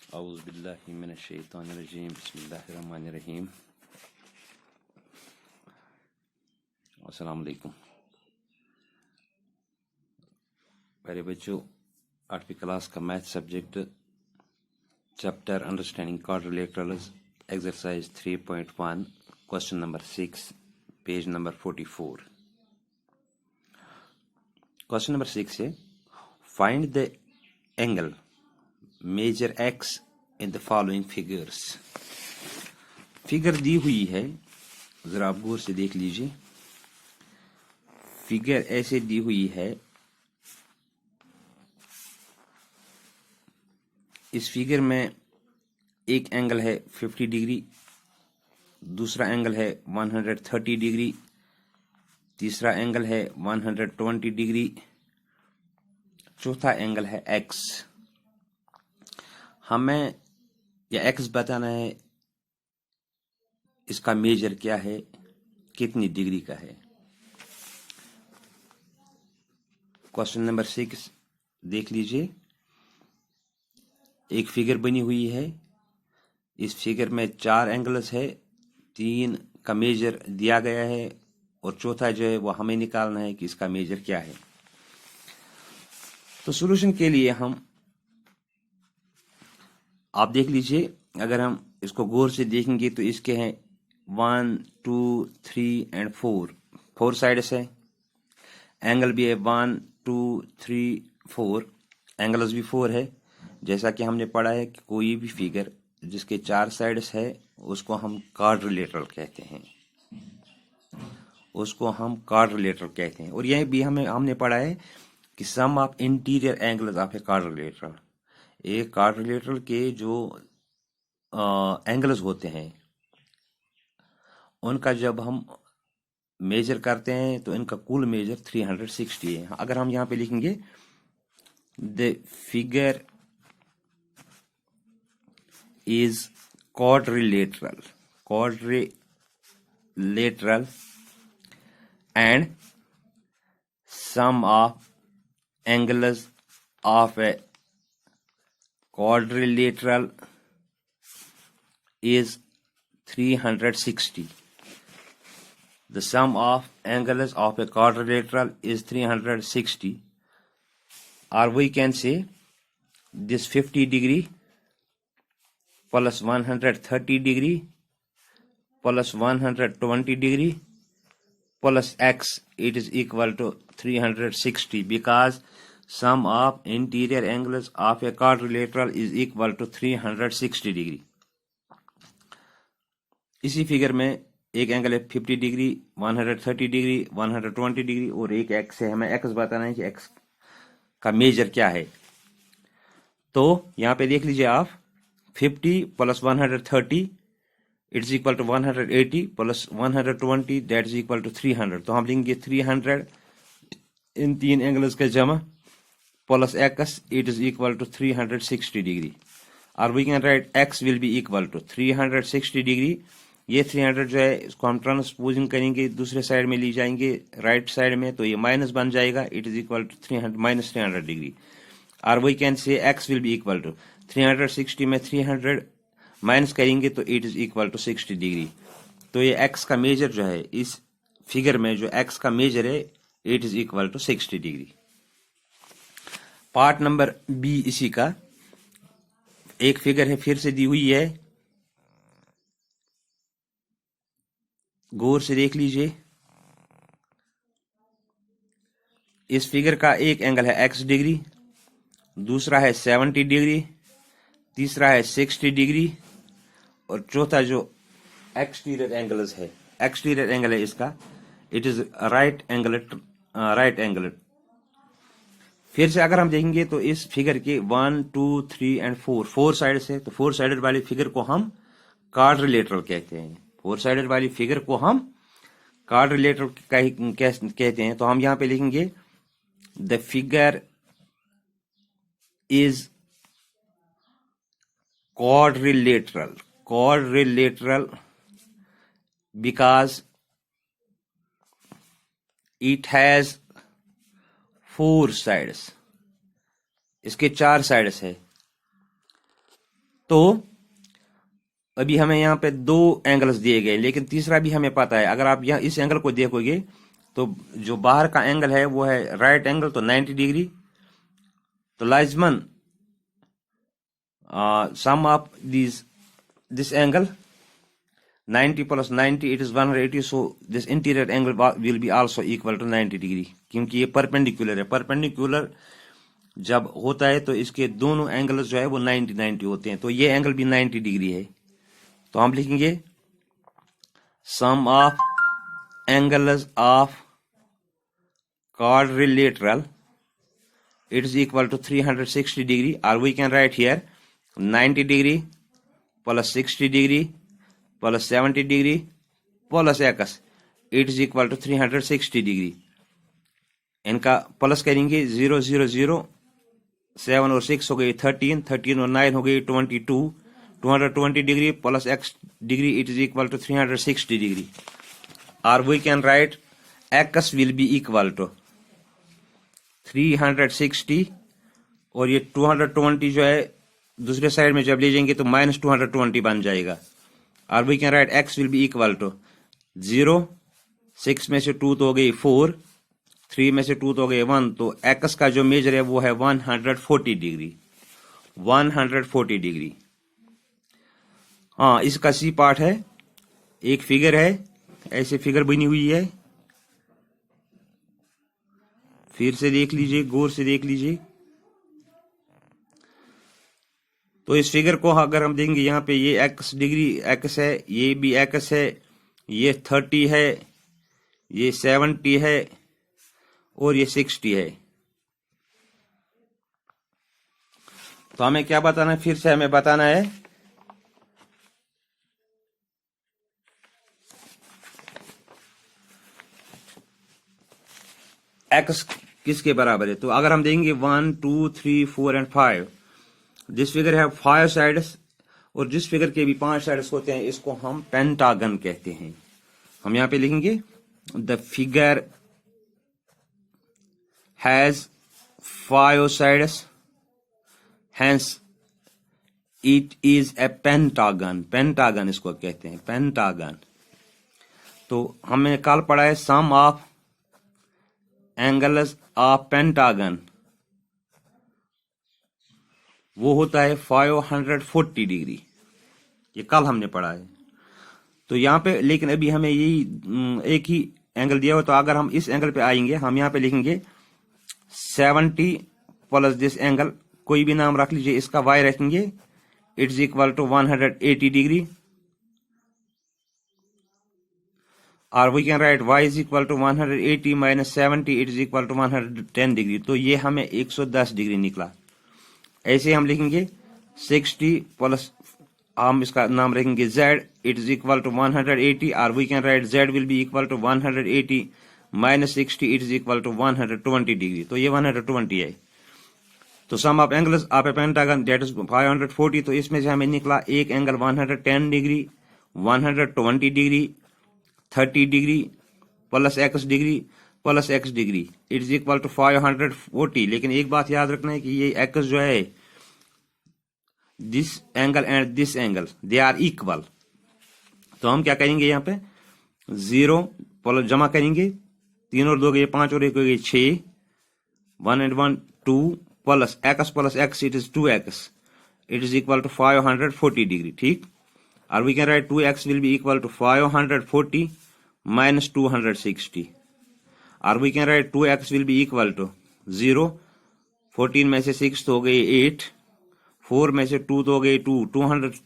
औज़ुबिल्लाहि मिनश्शैतानिर्रजीम बिस्मिल्लाहिर्रहमानिर्रहीम। अस्सलाम वालेकुम। प्यारे बच्चों, 8वीं क्लास का math subject chapter understanding quadrilaterals exercise 3.1 question number 6 page number 44। Question number 6 है find the angle measure x in the following figures. Figure दी हुई है, जरा आप गौर से देख लीजिए। फिगर ऐसे दी हुई है, इस फिगर में एक एंगल है 50 डिग्री, दूसरा एंगल है 130 डिग्री, तीसरा एंगल है 120 डिग्री, चौथा एंगल है एक्स। हमें यह एक्स बताना है, इसका मेजर क्या है, कितनी डिग्री का है। क्वेश्चन नंबर 6 देख लीजिए। एक फिगर बनी हुई है, इस फिगर में 4 एंगल्स है, 3 का मेजर दिया गया है और चौथा जो है वो हमें निकालना है कि इसका मेजर क्या है। तो सॉल्यूशन के लिए आप देख लीजिए, अगर हम इसको गौर से देखेंगे तो इसके हैं 1 2 3 एंड 4 साइड्स है। एंगल भी है 1 2 3 4, एंगल्स भी 4 है। जैसा कि हमने पढ़ा है कि कोई भी फिगर जिसके 4 साइड्स है उसको हम क्वाड्रिलेटरल कहते हैं, और यह भी हमने पढ़ा है कि sum of interior angles of a quadrilateral, एक क्वाड्रिलेटरल के जो एंगल्स होते हैं उनका जब हम मेजर करते हैं तो इनका कुल मेजर 360 है। अगर हम यहाँ पे लिखेंगे the figure is quadrilateral and sum of angles of a quadrilateral is 360. The sum of angles of a quadrilateral is 360, or we can say this 50 degree plus 130 degree plus 120 degree plus x, it is equal to 360, because sum of interior angles of a quadrilateral is equal to 360 degree. इसी figure में एक angle है 50 degree, 130 degree, 120 degree और एक x है। हमें x बताना है कि एक्स का मेजर क्या है। तो यहाँ पे देख लीजिए आप, 50 plus 130 it's equal to 180 plus 120 that is equal to 300। तो हम लिखेंगे 300 इन 3 एंगल्स का जमा plus x, it is equal to 360 degree, और we can write x will be equal to 360 degree. ये 300 जो है इसको हम ट्रांसपोजिंग करेंगे, दूसरे साइड में ले जाएंगे राइट साइड में, तो ये माइनस बन जाएगा, it is equal to 300 minus 300 degree, और we can say x will be equal to 360 में 300 माइनस करेंगे तो it is equal to 60 degree. तो ये एक्स का मेजर जो है, इस फिगर में जो एक्स का मेजर है, it is equal to 60 degree. Part number B इसी का, एक फिगर है फिर से दी हुई है, गौर से देख लीजिए। इस फिगर का एक एंगल है x डिग्री, दूसरा है 70 डिग्री, तीसरा है 60 डिग्री और चौथा जो एक्सटीरियर एंगल है इसका, इट इज राइट एंगल। फिर से अगर हम देखेंगे तो इस फिगर के 1 2 3 एंड 4 साइड्स है, तो 4 साइडेड वाली फिगर को हम क्वाड्रिलेटरल कहते हैं। 4 साइडेड वाली फिगर को हम क्वाड्रिलेटरल कहते हैं। तो हम यहां पे लिखेंगे the figure is quadrilateral because it has 4 sides, इसके 4 साइड्स है। तो अभी हमें यहाँ पे दो एंगल्स दिए गए, लेकिन तीसरा भी हमें पता है। अगर आप यहाँ इस एंगल को देखोगे तो जो बाहर का एंगल है वो है राइट एंगल, तो 90 डिग्री। तो लाजिमन sum of this angle 90 plus 90 it is 180, so this interior angle will be also equal to 90 degree, क्योंकि ये परपेंडिकुलर है। परपेंडिकुलर जब होता है तो इसके दोनों एंगल्स जो है वो 90 होते हैं, तो ये एंगल भी 90 डिग्री है। तो हम लिखेंगे sum of angles of quadrilateral it is equal to 360 degree, or we can write here 90 degree plus 60 degree plus 70 degree plus x it is equal to 360 degree। इनका प्लस करेंगे 0 0 0 7 और 6 हो गई 13, 13 और 9 हो गई 22, 220 degree plus x degree it is equal to 360 degree, or we can write x will be equal to 360 और ये 220 जो है दूसरे साइड में जब ले जाएंगे तो माइनस 220 बन जाएगा। और we can write x will be equal to 0, 6 में से 2 तो हो गई 4, 3 में से 2 तो हो गई 1, तो x का जो मेजर है वो है 140 डिग्री, 140 डिग्री। हाँ, इसका सी पार्ट है, एक फिगर है, ऐसे फिगर बनी हुई है, फिर से देख लीजिए, गौर से देख लीजिए। तो इस फिगर को अगर हम देंगे यहाँ पे ये x डिग्री x है, ये भी x है, ये 30 है, ये 70 है और ये 60 है। तो हमें क्या बताना है, फिर से हमें बताना है x किसके बराबर है। तो अगर हम देंगे 1 2 3 4 एंड 5, जिस फिगर है 5 साइड्स और जिस फिगर के भी 5 साइड्स होते हैं इसको हम पेंटागन कहते हैं। हम यहां पे लिखेंगे the figure has 5 sides hence it is a pentagon. Pentagon इसको कहते हैं, पेंटागन। तो हमने कल पढ़ा है sum of angles of pentagon, वो होता है 540 डिग्री, ये कल हमने पढ़ा है। तो यहाँ पे लेकिन अभी हमें यही एक ही एंगल दिया हुआ, तो अगर हम इस एंगल पे आएंगे हम यहाँ पे लिखेंगे 70 प्लस दिस एंगल, कोई भी नाम रख लीजिए, इसका y रखेंगे, इट्स इक्वल टू 180 डिग्री, और we can write y is equal to 180 minus 70 it is equal to 110 degree. तो ये हमें 110 डिग्री निकला। ऐसे हम लिखेंगे 60 प्लस हम इसका नाम रखेंगे z, it is equal to 180, और we can write z will be equal to 180 minus 60 it is equal to 120 degree. तो ये 120 है। तो sum of angles of a pentagon that is 540, तो इसमें से हमें निकला एक angle 110 degree, 120 degree, 30 degree plus x degree plus x degree it is equal to 540। लेकिन एक बात याद रखना है कि ये x जो है, this angle and this angle they are equal. तो हम क्या करेंगे, यहाँ पे 0 प्लस जमा करेंगे, 3 और 2 गए 5 और 1 हो गए 6, 1 and 1 2 plus x it is 2x it is equal to 540 degree. ठीक, और we can write 2x will be equal to 540 minus 260, और we can write 2x will be equal to 0, 14 में से 6 तो हो गए 8, 4 में से 2 तो हो गए 2,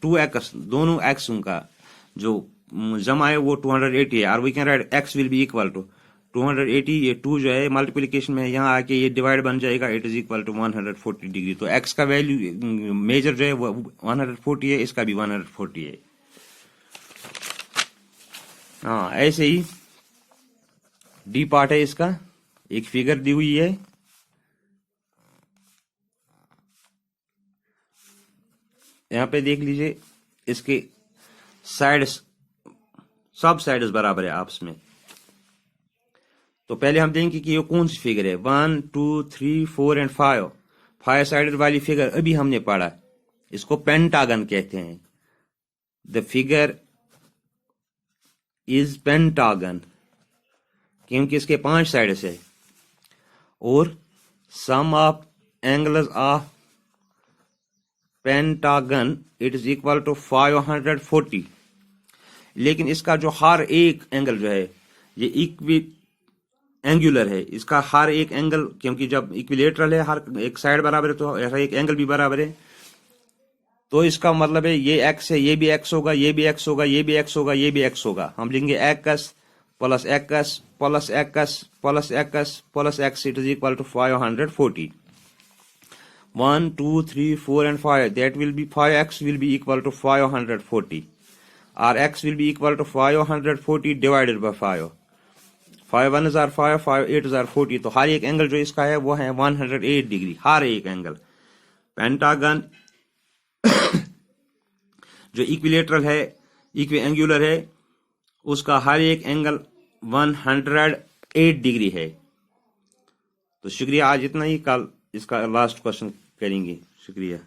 2x दोनों x का जो जमा है वो 280 है, और we can write x will be equal to 280, ये 2 जो है मल्टीप्लिकेशन में यहाँ आके ये डिवाइड बन जाएगा, it is equal to 140 degree. तो x का वैल्यू मेजर जो है वो 140 है, इसका भी 140 है। हाँ, ऐसे ही डी पार्ट है इसका, एक फिगर दी हुई है, यहाँ पे देख लीजिए, इसके साइड्स सब साइड्स बराबर है आपस में। तो पहले हम देखेंगे कि ये कौन सी फिगर है, 1 2 3 4 एंड 5 साइडेड वाली फिगर अभी हमने पढ़ा। इसको पेंटागन कहते हैं। द फिगर इज पेंटागन, क्योंकि इसके 5 साइड्स है। और sum of angles of pentagon it is equal to 540। लेकिन इसका जो हर एक एंगल जो है ये इक्वी एंगुलर है, इसका हर एक एंगल, क्योंकि जब इक्विलेटरल है हर एक साइड बराबर है तो ऐसा एक एंगल भी बराबर है। तो इसका मतलब है ये एक्स है, ये भी एक्स होगा, ये भी एक्स होगा, ये भी एक्स होगा, ये भी एक्स होगा। हम लिखेंगे x plus x plus x plus x plus x it is equal to 540। 1 2 3 4 and 5, that will be 5x will be equal to 540, or x will be equal to 540 divided by 5। 5 1 are 5, 5 8 are 40। तो हर एक angle जो इसका है वो है 108 degree, हर एक angle. Pentagon जो equilateral है, इक्वी एंगुलर है, उसका हर एक एंगल 108 डिग्री है। तो शुक्रिया, आज इतना ही, कल इसका लास्ट क्वेश्चन करेंगे। शुक्रिया।